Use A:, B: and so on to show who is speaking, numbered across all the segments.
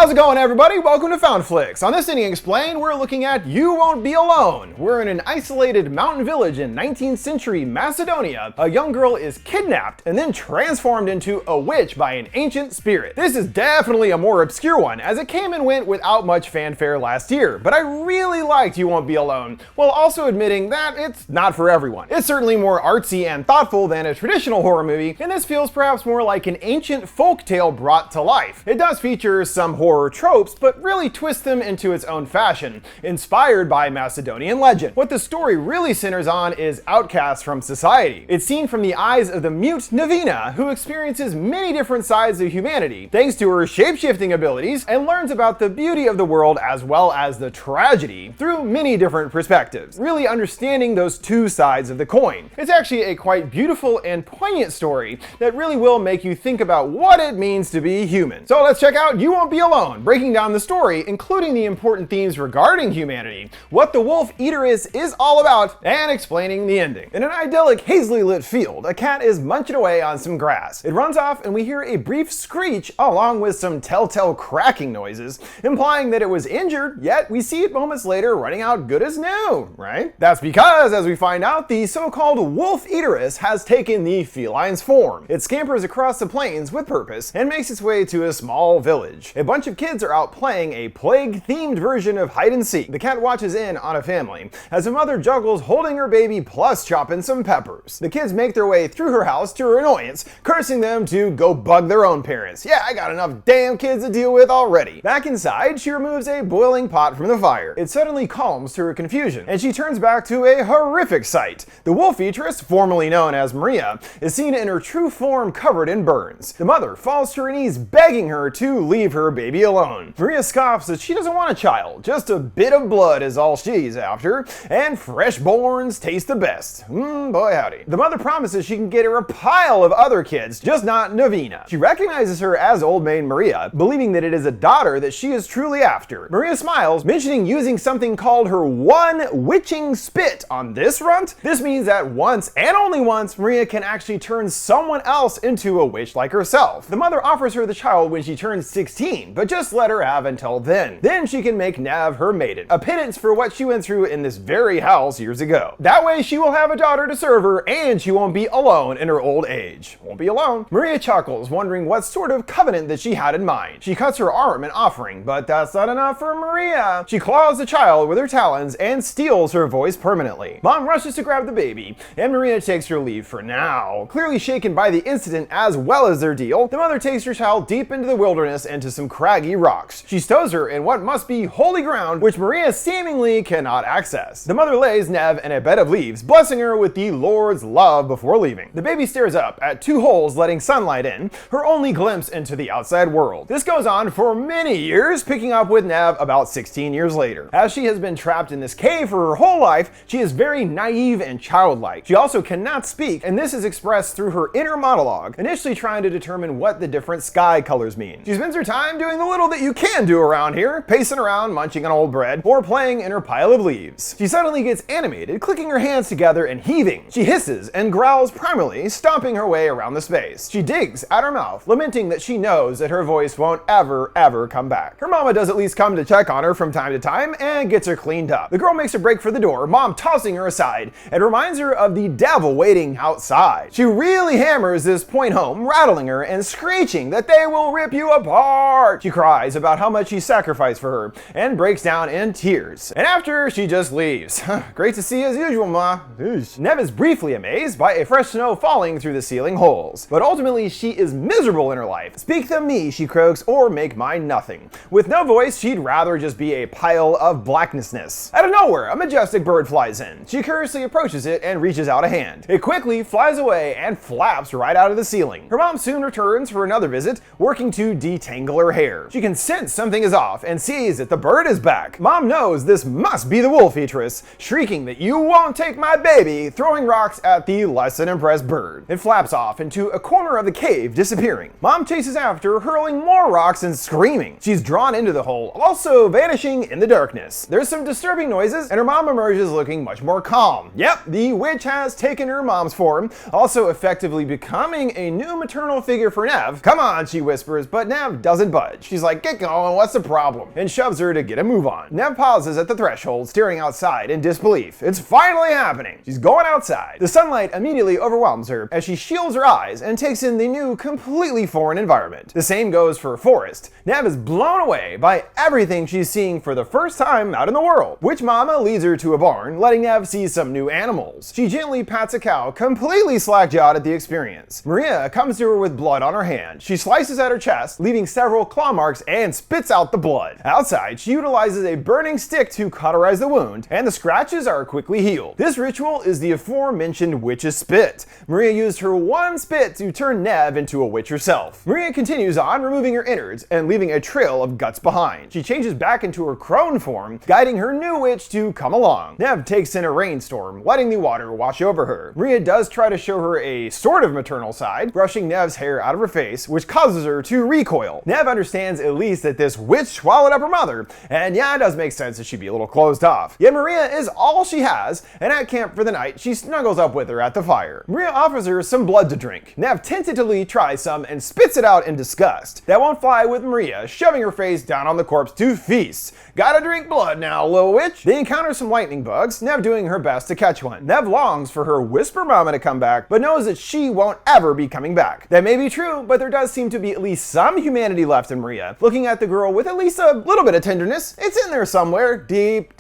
A: How's it going, everybody? Welcome to FoundFlix. On this Indie Explain, we're looking at You Won't Be Alone. We're in an isolated mountain village in 19th century Macedonia. A young girl is kidnapped and then transformed into a witch by an ancient spirit. This is definitely a more obscure one, as it came and went without much fanfare last year, but I really liked You Won't Be Alone, while also admitting that it's not for everyone. It's certainly more artsy and thoughtful than a traditional horror movie, and this feels perhaps more like an ancient folk tale brought to life. It does feature some horror tropes, but really twists them into its own fashion, inspired by Macedonian legend. What the story really centers on is outcasts from society. It's seen from the eyes of the mute Navina, who experiences many different sides of humanity, thanks to her shape-shifting abilities, and learns about the beauty of the world as well as the tragedy through many different perspectives, really understanding those two sides of the coin. It's actually a quite beautiful and poignant story that really will make you think about what it means to be human. So let's check out You Won't Be Alone, breaking down the story, including the important themes regarding humanity, what the wolf-eateress is all about, and explaining the ending. In an idyllic, hazily lit field, a cat is munching away on some grass. It runs off and we hear a brief screech along with some telltale cracking noises, implying that it was injured, yet we see it moments later running out good as new, right? That's because, as we find out, the so-called wolf-eateress has taken the feline's form. It scampers across the plains with purpose and makes its way to a small village. A bunch of kids are out playing a plague-themed version of hide and seek. The cat watches in on a family as a mother juggles holding her baby plus chopping some peppers. The kids make their way through her house to her annoyance, cursing them to go bug their own parents. Yeah, I got enough damn kids to deal with already. Back inside, she removes a boiling pot from the fire. It suddenly calms to her confusion, and she turns back to a horrific sight. The wolf-eateress, formerly known as Maria, is seen in her true form covered in burns. The mother falls to her knees begging her to leave her baby alone. Maria scoffs that she doesn't want a child, just a bit of blood is all she's after, and fresh-borns taste the best. Boy howdy. The mother promises she can get her a pile of other kids, just not Navina. She recognizes her as Old Maid Maria, believing that it is a daughter that she is truly after. Maria smiles, mentioning using something called her one witching spit on this runt. This means that once, and only once, Maria can actually turn someone else into a witch like herself. The mother offers her the child when she turns 16, but just let her have until then. Then she can make Nav her maiden, a penance for what she went through in this very house years ago. That way she will have a daughter to serve her, and she won't be alone in her old age. Won't be alone. Maria chuckles, wondering what sort of covenant that she had in mind. She cuts her arm in offering, but that's not enough for Maria. She claws the child with her talons and steals her voice permanently. Mom rushes to grab the baby, and Maria takes her leave for now. Clearly shaken by the incident as well as their deal, the mother takes her child deep into the wilderness and to some craggy rocks. She stows her in what must be holy ground, which Maria seemingly cannot access. The mother lays Nev in a bed of leaves, blessing her with the Lord's love before leaving. The baby stares up at two holes letting sunlight in, her only glimpse into the outside world. This goes on for many years, picking up with Nev about 16 years later. As she has been trapped in this cave for her whole life, she is very naive and childlike. She also cannot speak, and this is expressed through her inner monologue, initially trying to determine what the different sky colors mean. She spends her time doing the little that you can do around here, pacing around, munching on old bread, or playing in her pile of leaves. She suddenly gets animated, clicking her hands together and heaving. She hisses and growls primally, stomping her way around the space. She digs at her mouth, lamenting that she knows that her voice won't ever come back. Her mama does at least come to check on her from time to time and gets her cleaned up. The girl makes a break for the door, Mom tossing her aside, and reminds her of the devil waiting outside. She really hammers this point home, rattling her and screeching that they will rip you apart. She cries about how much he sacrificed for her and breaks down in tears. And after, she just leaves. Great to see as usual, Ma. Nev is briefly amazed by a fresh snow falling through the ceiling holes, but ultimately she is miserable in her life. Speak to me, she croaks, or make mine nothing. With no voice, she'd rather just be a pile of blacknessness. Out of nowhere, a majestic bird flies in. She curiously approaches it and reaches out a hand. It quickly flies away and flaps right out of the ceiling. Her mom soon returns for another visit, working to detangle her hair. She can sense something is off and sees that the bird is back. Mom knows this must be the wolf-eateress, shrieking that you won't take my baby, throwing rocks at the less than impressed bird. It flaps off into a corner of the cave, disappearing. Mom chases after, hurling more rocks and screaming. She's drawn into the hole, also vanishing in the darkness. There's some disturbing noises, and her mom emerges looking much more calm. Yep, the witch has taken her mom's form, also effectively becoming a new maternal figure for Nev. Come on, she whispers, but Nev doesn't budge. She's like, "Get going, what's the problem?" and shoves her to get a move on. Nev pauses at the threshold, staring outside in disbelief. It's finally happening. She's going outside. The sunlight immediately overwhelms her as she shields her eyes and takes in the new, completely foreign environment. The same goes for Forrest. Nev is blown away by everything she's seeing for the first time out in the world. Witch Mama leads her to a barn, letting Nev see some new animals. She gently pats a cow, completely slack-jawed at the experience. Maria comes to her with blood on her hand. She slices at her chest, leaving several claw marks, and spits out the blood. Outside, she utilizes a burning stick to cauterize the wound, and the scratches are quickly healed. This ritual is the aforementioned witch's spit. Maria used her one spit to turn Nev into a witch herself. Maria continues on, removing her innards and leaving a trail of guts behind. She changes back into her crone form, guiding her new witch to come along. Nev takes in a rainstorm, letting the water wash over her. Maria does try to show her a sort of maternal side, brushing Nev's hair out of her face, which causes her to recoil. Nev understands at least that this witch swallowed up her mother, and yeah, it does make sense that she'd be a little closed off. Yet Maria is all she has, and at camp for the night, she snuggles up with her at the fire. Maria offers her some blood to drink. Nev tentatively tries some and spits it out in disgust. That won't fly with Maria, shoving her face down on the corpse to feast. Gotta drink blood now, little witch. They encounter some lightning bugs, Nev doing her best to catch one. Nev longs for her Whisper Mama to come back, but knows that she won't ever be coming back. That may be true, but there does seem to be at least some humanity left in Maria. Looking at the girl with at least a little bit of tenderness, it's in there somewhere, deep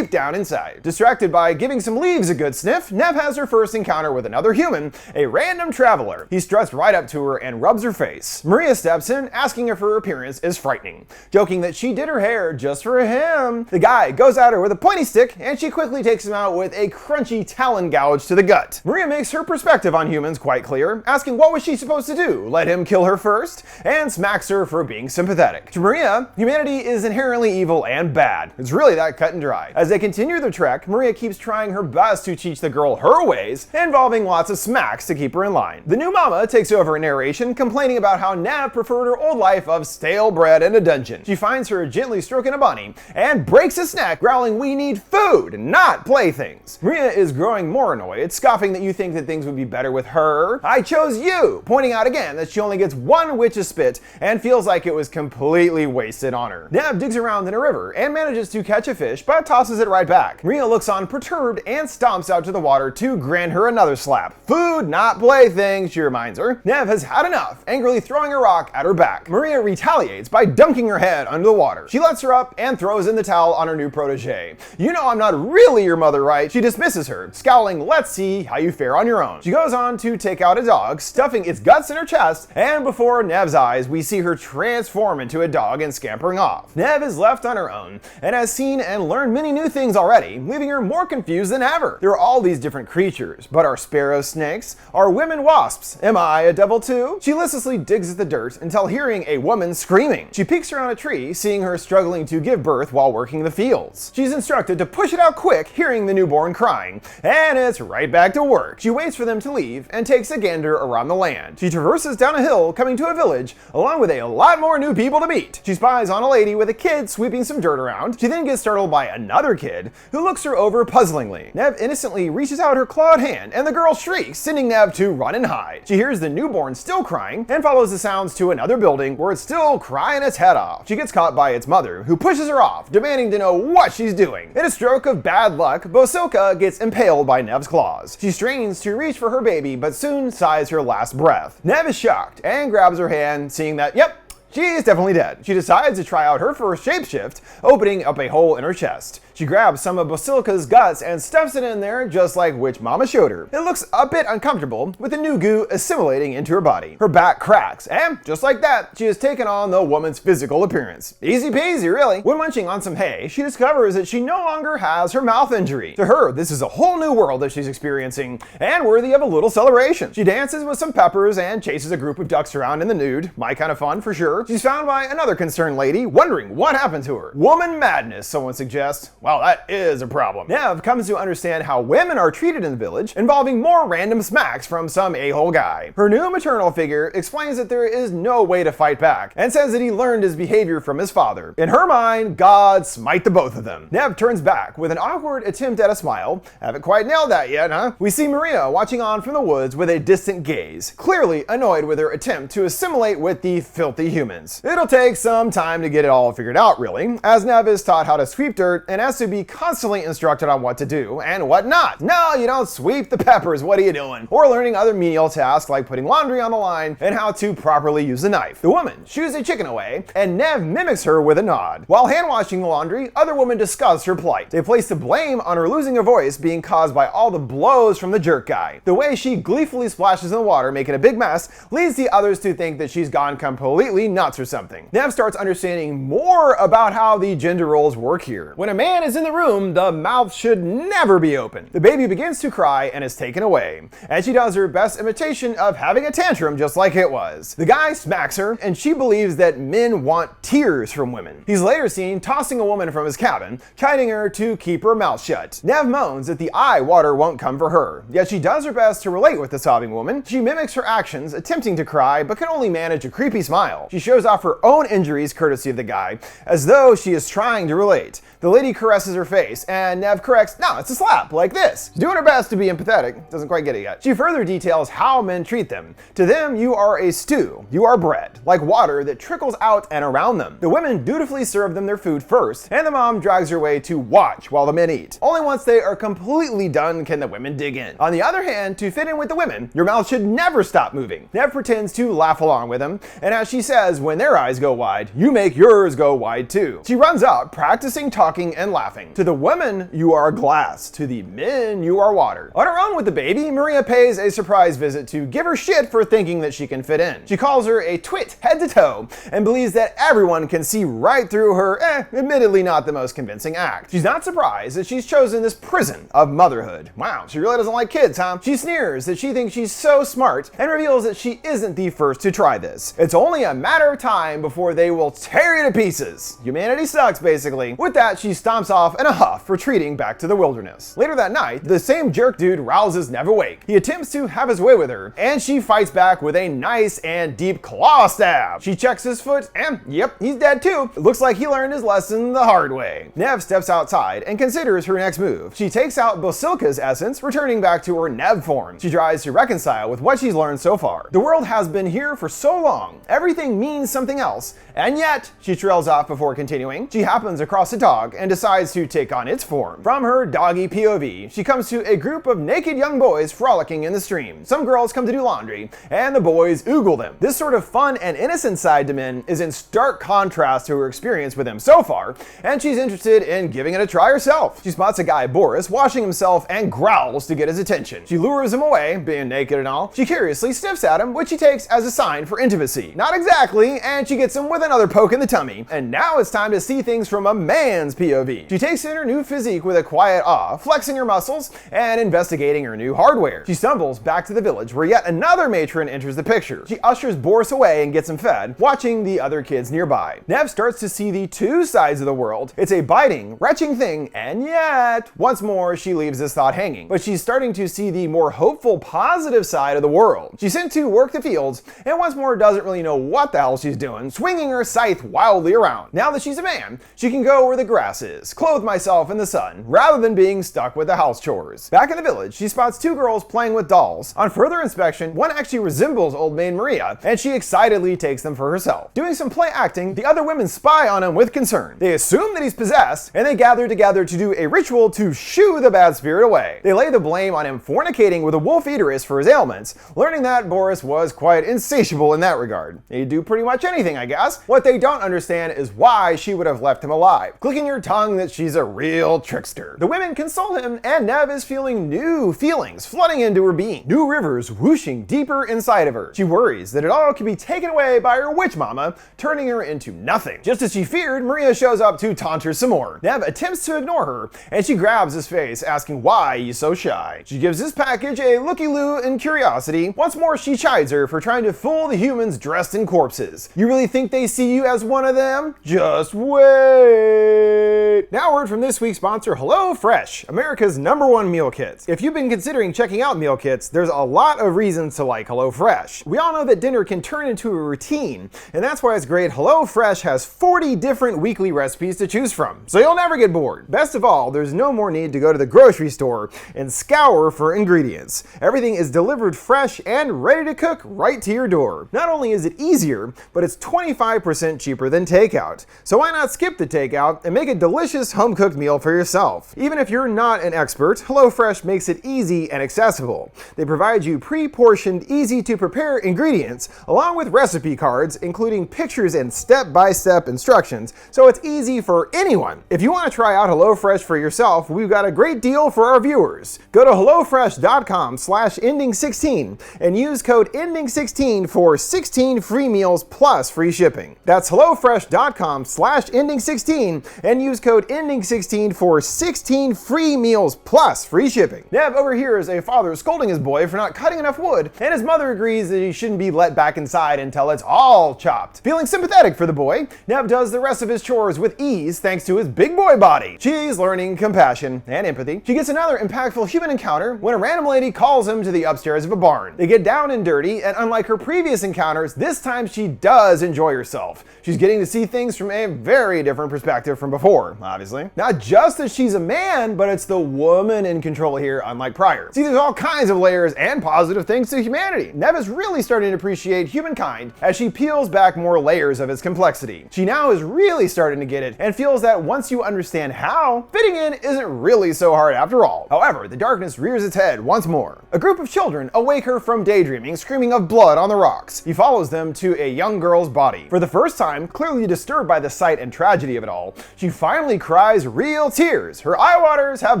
A: down inside. Distracted by giving some leaves a good sniff, Nev has her first encounter with another human, a random traveler. He struts right up to her and rubs her face. Maria steps in, asking if her appearance is frightening, joking that she did her hair just for him. The guy goes at her with a pointy stick, and she quickly takes him out with a crunchy talon gouge to the gut. Maria makes her perspective on humans quite clear, asking what was she supposed to do, let him kill her first, and smacks her for being sympathetic. To Maria, humanity is inherently evil and bad. It's really that cut and dry. As they continue their trek, Maria keeps trying her best to teach the girl her ways, involving lots of smacks to keep her in line. The new mama takes over a narration, complaining about how Nev preferred her old life of stale bread and a dungeon. She finds her gently stroking a bunny and breaks its neck, growling, "We need food, not playthings." Maria is growing more annoyed, scoffing that you think that things would be better with her. "I chose you," pointing out again that she only gets one witch's spit and feels like it was completely wasted on her. Nev digs around in a river and manages to catch a fish, but tosses it right back. Maria looks on perturbed and stomps out to the water to grant her another slap. "Food, not playthings," she reminds her. Nev has had enough, angrily throwing a rock at her back. Maria retaliates by dunking her head under the water. She lets her up and throws in the towel on her new protege. "You know I'm not really your mother, right?" She dismisses her, scowling, "Let's see how you fare on your own." She goes on to take out a dog, stuffing its guts in her chest, and before Nev's eyes, we see her transform into a dog and scampering off. Nev is left on her own and has seen and learned many new things already, leaving her more confused than ever. There are all these different creatures, but are sparrows snakes? Are women wasps? Am I a devil too? She listlessly digs at the dirt until hearing a woman screaming. She peeks around a tree, seeing her struggling to give birth while working the fields. She's instructed to push it out quick, hearing the newborn crying, and it's right back to work. She waits for them to leave and takes a gander around the land. She traverses down a hill, coming to a village, along with a lot more new people to meet. She spies on a lady with a kid sweeping some dirt around. She then gets startled by another kid, who looks her over puzzlingly. Nev innocently reaches out her clawed hand, and the girl shrieks, sending Nev to run and hide. She hears the newborn still crying, and follows the sounds to another building where it's still crying its head off. She gets caught by its mother, who pushes her off, demanding to know what she's doing. In a stroke of bad luck, Bosilka gets impaled by Nev's claws. She strains to reach for her baby, but soon sighs her last breath. Nev is shocked, and grabs her hand, seeing that, yep, she's definitely dead. She decides to try out her first shapeshift, opening up a hole in her chest. She grabs some of Basilka's guts and stuffs it in there just like Witch Mama showed her. It looks a bit uncomfortable, with the new goo assimilating into her body. Her back cracks, and just like that, she has taken on the woman's physical appearance. Easy peasy, really. When munching on some hay, she discovers that she no longer has her mouth injury. To her, this is a whole new world that she's experiencing, and worthy of a little celebration. She dances with some peppers and chases a group of ducks around in the nude. My kind of fun, for sure. She's found by another concerned lady, wondering what happened to her. Woman madness, someone suggests. Well, that is a problem. Nev comes to understand how women are treated in the village, involving more random smacks from some a-hole guy. Her new maternal figure explains that there is no way to fight back, and says that he learned his behavior from his father. In her mind, God smite the both of them. Nev turns back with an awkward attempt at a smile. Haven't quite nailed that yet, huh? We see Maria watching on from the woods with a distant gaze, clearly annoyed with her attempt to assimilate with the filthy human. humans. It'll take some time to get it all figured out, really, as Nev is taught how to sweep dirt and has to be constantly instructed on what to do and what not. No, you don't sweep the peppers, what are you doing? Or learning other menial tasks like putting laundry on the line and how to properly use a knife. The woman shoos a chicken away, and Nev mimics her with a nod. While hand washing the laundry, other women discuss her plight. They place the blame on her losing her voice being caused by all the blows from the jerk guy. The way she gleefully splashes in the water, making a big mess, leads the others to think that she's gone completely nuts or something. Nev starts understanding more about how the gender roles work here. When a man is in the room, the mouth should never be open. The baby begins to cry and is taken away, and she does her best imitation of having a tantrum just like it was. The guy smacks her, and she believes that men want tears from women. He's later seen tossing a woman from his cabin, chiding her to keep her mouth shut. Nev moans that the eye water won't come for her, yet she does her best to relate with the sobbing woman. She mimics her actions, attempting to cry, but can only manage a creepy smile. She shows off her own injuries courtesy of the guy, as though she is trying to relate. The lady caresses her face, and Nev corrects, no, it's a slap, like this. She's doing her best to be empathetic, doesn't quite get it yet. She further details how men treat them. To them, you are a stew. You are bread, like water that trickles out and around them. The women dutifully serve them their food first, and the mom drags her away to watch while the men eat. Only once they are completely done can the women dig in. On the other hand, to fit in with the women, your mouth should never stop moving. Nev pretends to laugh along with them, and as she says, when their eyes go wide, you make yours go wide too. She runs out, practicing talking and laughing. To the women, you are glass. To the men, you are water. On her own with the baby, Maria pays a surprise visit to give her shit for thinking that she can fit in. She calls her a twit head to toe and believes that everyone can see right through her, admittedly not the most convincing act. She's not surprised that she's chosen this prison of motherhood. Wow, she really doesn't like kids, huh? She sneers that she thinks she's so smart and reveals that she isn't the first to try this. It's only a matter of time before they will tear you to pieces. Humanity sucks, basically. With that, she stomps off in a huff, retreating back to the wilderness. Later that night, the same jerk dude rouses Nev awake. He attempts to have his way with her, and she fights back with a nice and deep claw stab. She checks his foot, and yep, he's dead too. It looks like he learned his lesson the hard way. Nev steps outside and considers her next move. She takes out Basilka's essence, returning back to her Nev form. She tries to reconcile with what she's learned so far. The world has been here for so long. Everything means something else, and yet, she trails off before continuing. She happens across a dog and decides to take on its form. From her doggy POV, she comes to a group of naked young boys frolicking in the stream. Some girls come to do laundry, and the boys oogle them. This sort of fun and innocent side to men is in stark contrast to her experience with them so far, and she's interested in giving it a try herself. She spots a guy, Boris, washing himself and growls to get his attention. She lures him away, being naked and all. She curiously sniffs at him, which she takes as a sign for intimacy. Not exactly, and she gets him with another poke in the tummy. And now it's time to see things from a man's POV. She takes in her new physique with a quiet awe, flexing her muscles and investigating her new hardware. She stumbles back to the village where yet another matron enters the picture. She ushers Boris away and gets him fed, watching the other kids nearby. Nev starts to see the two sides of the world. It's a biting, retching thing, and yet, once more, she leaves this thought hanging. But she's starting to see the more hopeful, positive side of the world. She's sent to work the fields, and once more doesn't really know what the hell she's doing, swinging her scythe wildly around. Now that she's a man, she can go where the grass is, clothe myself in the sun, rather than being stuck with the house chores. Back in the village, she spots two girls playing with dolls. On further inspection, one actually resembles old maid Maria, and she excitedly takes them for herself. Doing some play acting, the other women spy on him with concern. They assume that he's possessed, and they gather together to do a ritual to shoo the bad spirit away. They lay the blame on him fornicating with a wolf-eateress for his ailments, learning that Boris was quite insatiable in that regard. He'd do pretty much anything, I guess. What they don't understand is why she would have left him alive, clicking her tongue that she's a real trickster. The women console him, and Nev is feeling new feelings flooding into her being, new rivers whooshing deeper inside of her. She worries that it all could be taken away by her witch mama, turning her into nothing. Just as she feared, Maria shows up to taunt her some more. Nev attempts to ignore her, and she grabs his face, asking why he's so shy. She gives his package a looky-loo in curiosity. Once more, she chides her for trying to fool the humans dressed in corpses. You really think they see you as one of them? Just wait. Now, word from this week's sponsor, HelloFresh, America's #1 meal kit. If you've been considering checking out meal kits, there's a lot of reasons to like HelloFresh. We all know that dinner can turn into a routine, and that's why it's great. HelloFresh has 40 different weekly recipes to choose from, so you'll never get bored. Best of all, there's no more need to go to the grocery store and scour for ingredients. Everything is delivered fresh and ready to cook right to your door. Not only is it easier, but it's 25% cheaper than takeout. So why not skip the takeout and make a delicious home-cooked meal for yourself? Even if you're not an expert, HelloFresh makes it easy and accessible. They provide you pre-portioned, easy-to-prepare ingredients, along with recipe cards, including pictures and step-by-step instructions, so it's easy for anyone. If you want to try out HelloFresh for yourself, we've got a great deal for our viewers. Go to HelloFresh.com/ending16 and use code ending16 for 16 free meals plus free shipping. That's HelloFresh.com/ending16 and use code ending16 for 16 free meals plus free shipping. Nev over here is a father scolding his boy for not cutting enough wood, and his mother agrees that he shouldn't be let back inside until it's all chopped. Feeling sympathetic for the boy, Nev does the rest of his chores with ease thanks to his big boy body. She's learning compassion and empathy. She gets another impactful human encounter when a random lady calls him to the upstairs of a barn. They get down and dirty, and unlike her previous encounters, this time she does enjoy herself. She's getting to see things from a very different perspective from before, obviously. Not just that she's a man, but it's the woman in control here, unlike prior. See, there's all kinds of layers and positive things to humanity. Nev is really starting to appreciate humankind as she peels back more layers of its complexity. She now is really starting to get it and feels that once you understand how, fitting in isn't really so hard after all. However, the darkness rears its head once more. A group of children awake her from daydreaming, screaming of blood on the rocks. He follows them to a young girl's body. For the first time, clearly disturbed by the sight and tragedy of it all, she finally cries real tears. Her eye waters have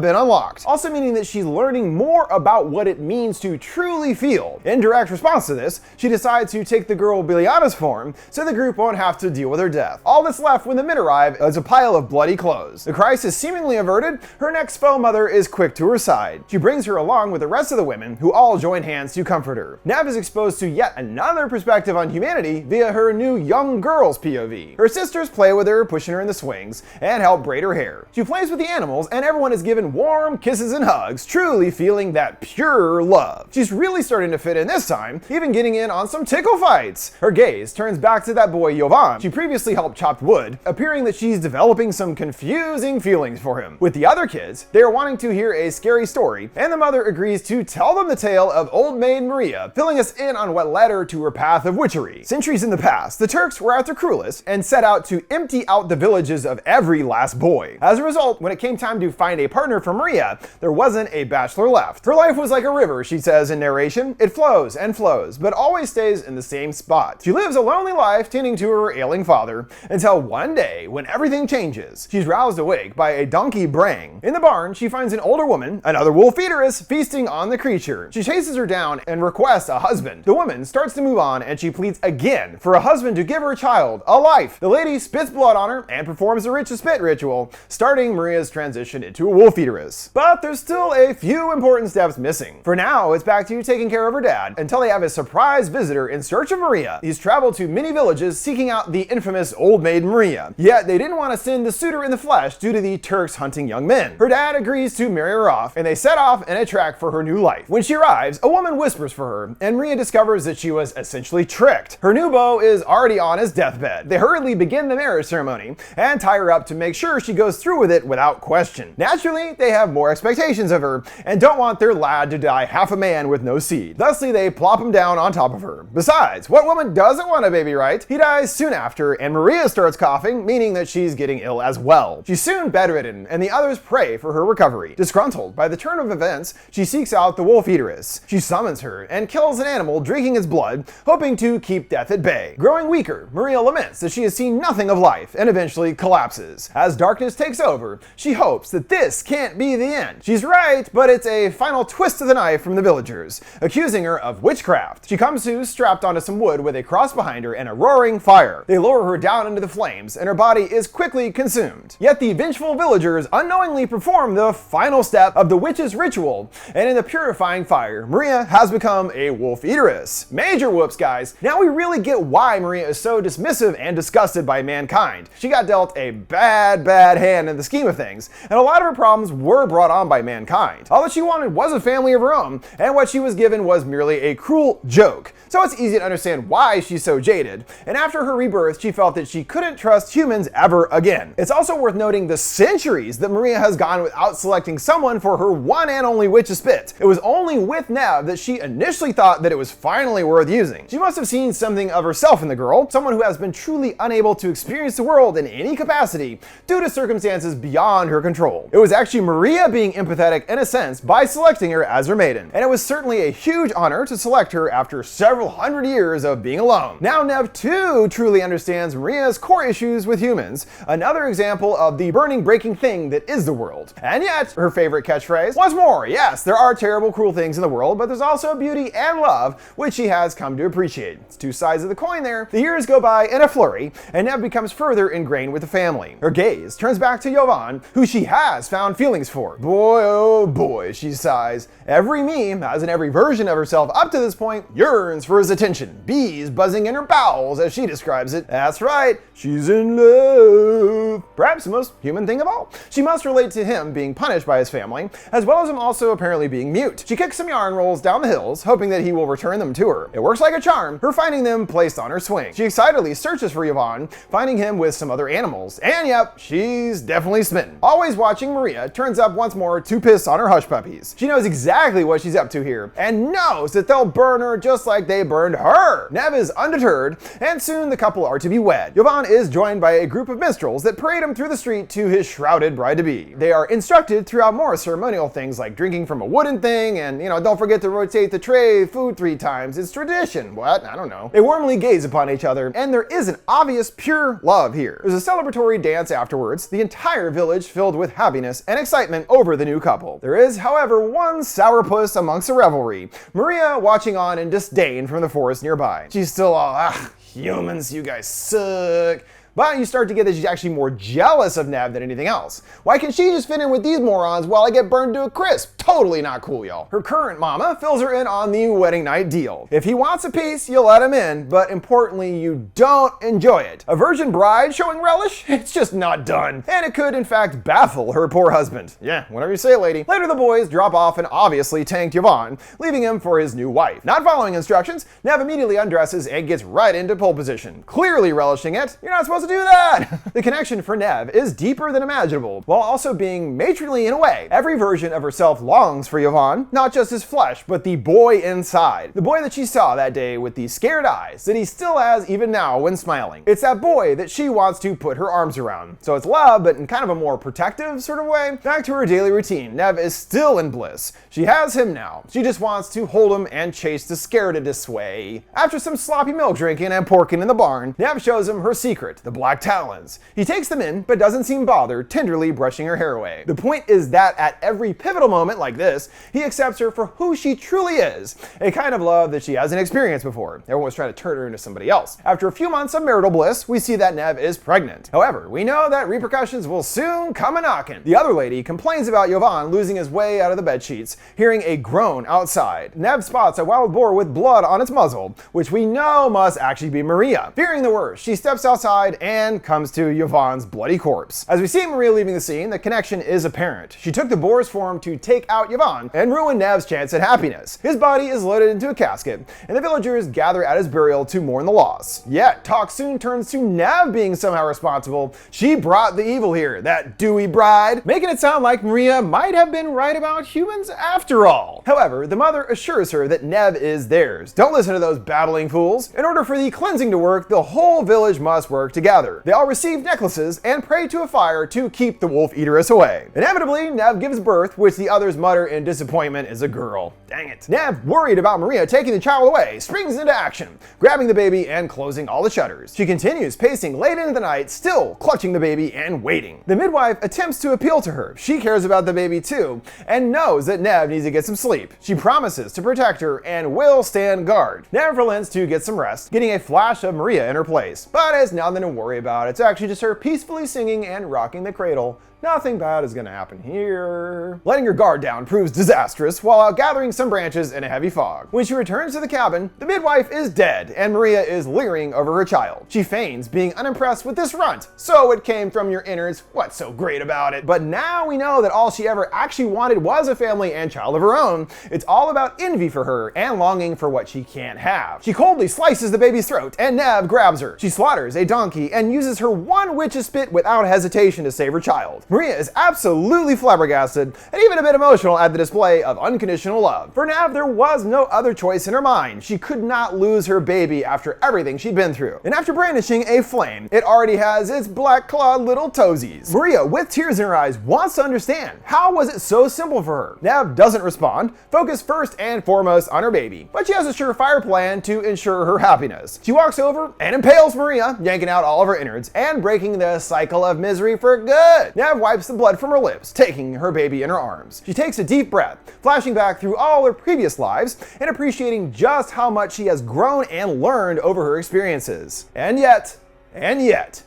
A: been unlocked, also meaning that she's learning more about what it means to truly feel. In direct response to this, she decides to take the girl Biliana's form so the group won't have to deal with her death. All that's left when the men arrive is a pile of bloody clothes. The crisis seemingly averted, her next foe mother is quick to her side. She brings her along with the rest of the women, who all join hands to comfort her. Nev is exposed to yet another perspective on humanity via her new young girl's POV. Her sisters play with her, pushing her in the swings, and help braid her hair. She plays with the animals, and everyone is given warm kisses and hugs, truly feeling that pure love. She's really starting to fit in this time, even getting in on some tickle fights. Her gaze turns back to that boy Jovan she previously helped chop wood, appearing that she's developing some confusing feelings for him. With the other kids, they are wanting to hear a scary story, and the mother agrees to tell them the tale of Old Maid Maria, filling us in on what led her to her path of witchery. Centuries in the past, the Turks were after Crulis and set out to empty out the villages of every last boy. As a result, when it came time to find a partner for Maria, there wasn't a bachelor left. Her life was like a river, she says in narration. It flows and flows, but always stays in the same spot. She lives a lonely life tending to her ailing father, until one day, when everything changes, she's roused awake by a donkey braying. In the barn, she finds an older woman, another wolf-eateress, feasting on the creature. She chases her down and requests a husband. The woman starts to move on, and she pleads again for a husband to give her a child, a life. The lady spits blood on her and performs the rich spit ritual, starting Maria's transition into a wolf-eateress. But there's still a few important steps missing. For now, it's back to taking care of her dad, until they have a surprise visitor in search of Maria. He's traveled to many villages seeking out the infamous Old Maid Maria, yet they didn't want to send the suitor in the flesh due to the Turks hunting young men. Her dad agrees to marry her off, and they set off in a track for her new life. When she arrives, a woman whispers for her, and Maria discovers that she was essentially tricked. Her new beau is already on his deathbed. They hurriedly begin the marriage ceremony and tie her up to make sure she goes through with it without question. Naturally, they have more expectations of her and don't want their lad to die half a man with no seed. Thusly, they plop him down on top of her. Besides, what woman doesn't want a baby, right? He dies soon after, and Maria starts coughing, meaning that she's getting ill as well. She's soon bedridden, and the others pray for her recovery. Disgruntled by the turn of events, she seeks out the wolf-eateress. She summons her and kills an animal, drinking its blood, hoping to keep death at bay. Growing weaker, Maria laments that she has seen nothing of life and eventually collapses. As darkness takes over, she hopes that this can't be the end. She's right, but it's a final twist of the knife from the villagers, accusing her of witchcraft. She comes to strapped onto some wood with a cross behind her and a roaring fire. They lower her down into the flames, and her body is quickly consumed. Yet the vengeful villagers unknowingly perform the final step of the witch's ritual, and in the purifying fire, Maria has become a wolf-eateress. Major whoops, guys. Now we really get why Maria is so dismissive and disgusted by mankind. She got dealt a bad hand in the scheme of things, and a lot of her problems were brought on by mankind. All that she wanted was a family of her own, and what she was given was merely a cruel joke. So it's easy to understand why she's so jaded, and after her rebirth, she felt that she couldn't trust humans ever again. It's also worth noting the centuries that Maria has gone without selecting someone for her one and only witch spit. It was only with Nev that she initially thought that it was finally worth using. She must have seen something of herself in the girl, someone who has been truly unable to experience the world in any capacity due to circumstances beyond her control. It was actually Maria being empathetic in a sense by selecting her as her maiden, and it was certainly a huge honor to select her after several hundred years of being alone. Now Nev too truly understands Maria's core issues with humans, another example of the burning, breaking thing that is the world. And yet, her favorite catchphrase, once more, yes, there are terrible, cruel things in the world, but there's also beauty and love, which she has come to appreciate. It's two sides of the coin there. The years go by in a flurry, and Nev becomes further ingrained with the family. Her gaze turns back to Jovan, who she has found feelings for. Boy, oh boy, she sighs. Every meme, as in every version of herself up to this point, yearns for his attention. Bees buzzing in her bowels, as she describes it. That's right, she's in love. Perhaps the most human thing of all. She must relate to him being punished by his family, as well as him also apparently being mute. She kicks some yarn rolls down the hills, hoping that he will return them to her. It works like a charm, her finding them placed on her swing. She excitedly searches for Jovan, finding him with some other animals. And yep, she's definitely smitten. Always watching Maria turns up once more to piss on her hush puppies. She knows exactly what she's up to here, and knows that they'll burn her just like they burned her. Nev is undeterred, and soon the couple are to be wed. Jovan is joined by a group of minstrels that parade him through the street to his shrouded bride-to-be. They are instructed throughout more ceremonial things like drinking from a wooden thing and, don't forget to rotate the tray food 3 times. It's tradition. What? I don't know. They warmly gaze upon each other, and there is an obvious pure love here. There's a celebratory dance afterwards, the entire village filled with happiness and excitement over the new couple. There is, however, one sourpuss amongst the revelry, Maria watching on in disdain from the forest nearby. She's still all, humans, you guys suck. But you start to get that she's actually more jealous of Nev than anything else. Why can't she just fit in with these morons while I get burned to a crisp? Totally not cool, y'all. Her current mama fills her in on the wedding night deal. If he wants a piece, you let him in, but importantly, you don't enjoy it. A virgin bride showing relish? It's just not done. And it could, in fact, baffle her poor husband. Yeah, whatever you say, lady. Later, the boys drop off and obviously tank Jovan, leaving him for his new wife. Not following instructions, Nev immediately undresses and gets right into pole position, clearly relishing it. You're not supposed to do that! The connection for Nev is deeper than imaginable, while also being matronly in a way. Every version of herself longs for Jovan, not just his flesh, but the boy inside. The boy that she saw that day with the scared eyes that he still has even now when smiling. It's that boy that she wants to put her arms around. So it's love, but in kind of a more protective sort of way. Back to her daily routine, Nev is still in bliss. She has him now. She just wants to hold him and chase the scaredest way. After some sloppy milk drinking and porking in the barn, Nev shows him her secret, the black talons. He takes them in, but doesn't seem bothered, tenderly brushing her hair away. The point is that at every pivotal moment like this, he accepts her for who she truly is, a kind of love that she hasn't experienced before. Everyone was trying to turn her into somebody else. After a few months of marital bliss, we see that Nev is pregnant. However, we know that repercussions will soon come a-knockin'. The other lady complains about Jovan losing his way out of the bed sheets, hearing a groan outside. Nev spots a wild boar with blood on its muzzle, which we know must actually be Maria. Fearing the worst, she steps outside and comes to Jovan's bloody corpse. As we see Maria leaving the scene, the connection is apparent. She took the boar's form to take out Jovan and ruin Nev's chance at happiness. His body is loaded into a casket, and the villagers gather at his burial to mourn the loss. Yet, talk soon turns to Nev being somehow responsible. She brought the evil here, that dewy bride, making it sound like Maria might have been right about humans after all. However, the mother assures her that Nev is theirs. Don't listen to those babbling fools. In order for the cleansing to work, the whole village must work together. They all receive necklaces and pray to a fire to keep the wolf-eateress away. Inevitably, Nev gives birth, which the others mutter in disappointment is a girl. Dang it. Nev, worried about Maria taking the child away, springs into action, grabbing the baby and closing all the shutters. She continues pacing late into the night, still clutching the baby and waiting. The midwife attempts to appeal to her. She cares about the baby too, and knows that Nev needs to get some sleep. She promises to protect her and will stand guard. Nev relents to get some rest, getting a flash of Maria in her place, but has nothing to worry about. It's actually just her peacefully singing and rocking the cradle. Nothing bad is gonna happen here. Letting her guard down proves disastrous while out gathering some branches in a heavy fog. When she returns to the cabin, the midwife is dead and Maria is leering over her child. She feigns being unimpressed with this runt. So it came from your innards, what's so great about it? But now we know that all she ever actually wanted was a family and child of her own. It's all about envy for her and longing for what she can't have. She coldly slices the baby's throat and Nev grabs her. She slaughters a donkey and uses her one witch's spit without hesitation to save her child. Maria is absolutely flabbergasted and even a bit emotional at the display of unconditional love. For Nav, there was no other choice in her mind. She could not lose her baby after everything she'd been through. And after brandishing a flame, it already has its black clawed little toesies. Maria, with tears in her eyes, wants to understand how was it so simple for her. Nav doesn't respond, focused first and foremost on her baby, but she has a surefire plan to ensure her happiness. She walks over and impales Maria, yanking out all of her innards and breaking the cycle of misery for good. Nav wipes the blood from her lips, taking her baby in her arms. She takes a deep breath, flashing back through all her previous lives and appreciating just how much she has grown and learned over her experiences. And yet,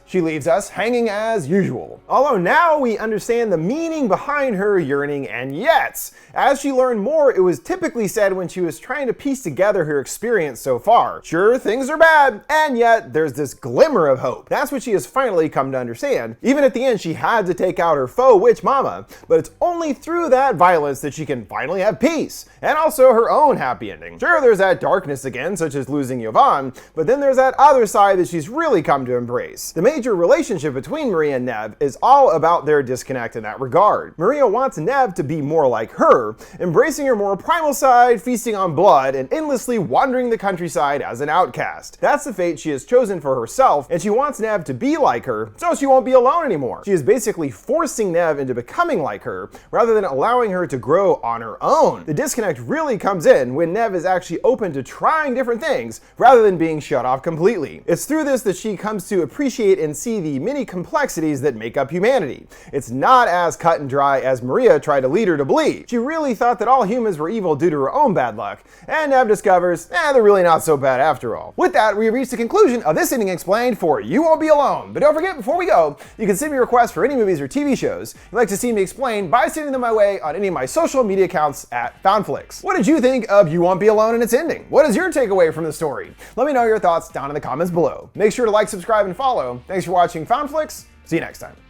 A: she leaves us hanging as usual. Although now we understand the meaning behind her yearning and yets. As she learned more, it was typically said when she was trying to piece together her experience so far. Sure, things are bad, and yet there's this glimmer of hope. That's what she has finally come to understand. Even at the end, she had to take out her faux witch mama, but it's only through that violence that she can finally have peace, and also her own happy ending. Sure, there's that darkness again, such as losing Yvonne, but then there's that other side that she's really come to embrace. The major relationship between Maria and Nev is all about their disconnect in that regard. Maria wants Nev to be more like her, embracing her more primal side, feasting on blood, and endlessly wandering the countryside as an outcast. That's the fate she has chosen for herself, and she wants Nev to be like her, so she won't be alone anymore. She is basically forcing Nev into becoming like her, rather than allowing her to grow on her own. The disconnect really comes in when Nev is actually open to trying different things, rather than being shut off completely. It's through this that she comes to appreciate and see the many complexities that make up humanity. It's not as cut and dry as Maria tried to lead her to believe. She really thought that all humans were evil due to her own bad luck, and Nev discovers, they're really not so bad after all. With that, we reach the conclusion of this ending explained for You Won't Be Alone. But don't forget, before we go, you can send me requests for any movies or TV shows you'd like to see me explain by sending them my way on any of my social media accounts at FoundFlix. What did you think of You Won't Be Alone and its ending? What is your takeaway from the story? Let me know your thoughts down in the comments below. Make sure to like, subscribe, and follow. Thanks for watching FoundFlix. See you next time.